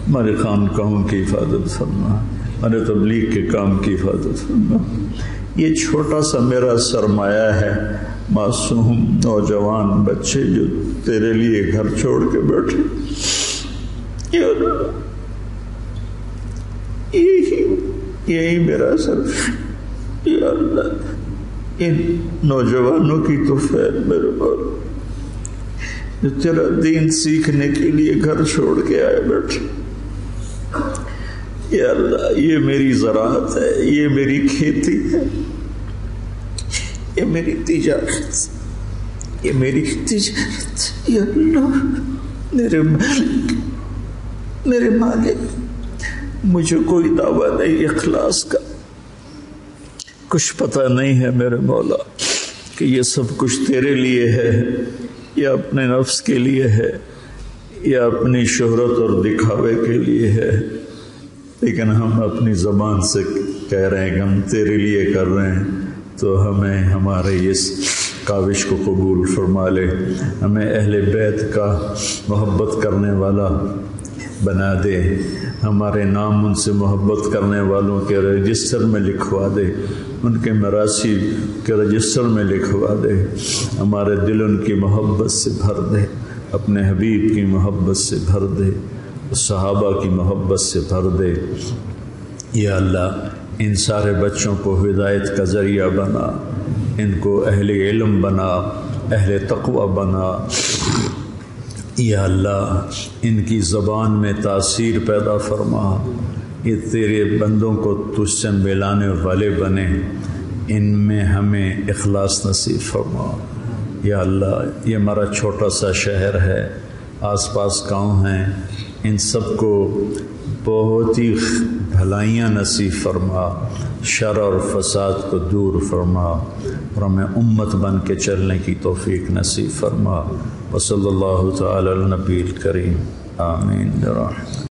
ہمارے خانقاہوں کی حفاظت فرما، ہمارے تبلیغ کے کام کی حفاظت فرما۔ یہ چھوٹا سا میرا سرمایہ ہے، معصوم نوجوان بچے جو تیرے لیے گھر چھوڑ کے بیٹھے، یا اللہ یہی میرا صرف، یا اللہ ان نوجوانوں کی تو فیض میرے مولا جو تیرا دین سیکھنے کے لیے گھر چھوڑ کے آئے بیٹھے، یا اللہ یہ میری زراعت ہے، یہ میری کھیتی ہے، یہ میری تجارت، یہ میری تجارت، یا اللہ میرے مالک مجھے کوئی دعویٰ نہیں اخلاص کا، کچھ پتہ نہیں ہے میرے مولا کہ یہ سب کچھ تیرے لیے ہے یا اپنے نفس کے لیے ہے یا اپنی شہرت اور دکھاوے کے لیے ہے، لیکن ہم اپنی زبان سے کہہ رہے ہیں کہ ہم تیرے لیے کر رہے ہیں، تو ہمیں ہمارے اس کاوش کو قبول فرما لے، ہمیں اہل بیت کا محبت کرنے والا بنا دے، ہمارے نام ان سے محبت کرنے والوں کے رجسٹر میں لکھوا دے، ان کے مراثی کے رجسٹر میں لکھوا دے، ہمارے دل ان کی محبت سے بھر دے، اپنے حبیب کی محبت سے بھر دے، صحابہ کی محبت سے بھر دے۔ یا اللہ ان سارے بچوں کو ہدایت کا ذریعہ بنا، ان کو اہل علم بنا، اہل تقوی بنا۔ یا اللہ ان کی زبان میں تاثیر پیدا فرما، یہ تیرے بندوں کو تجھ سے ملانے والے بنے، ان میں ہمیں اخلاص نصیب فرما۔ یا اللہ یہ ہمارا چھوٹا سا شہر ہے، آس پاس گاؤں ہیں، ان سب کو بہت ہی بھلائیاں نصیب فرما، شر اور فساد کو دور فرما، اور ہمیں امت بن کے چلنے کی توفیق نصیب فرما۔ وصلی اللہ تعالی علی النبی الکریم، آمین برحمتہ۔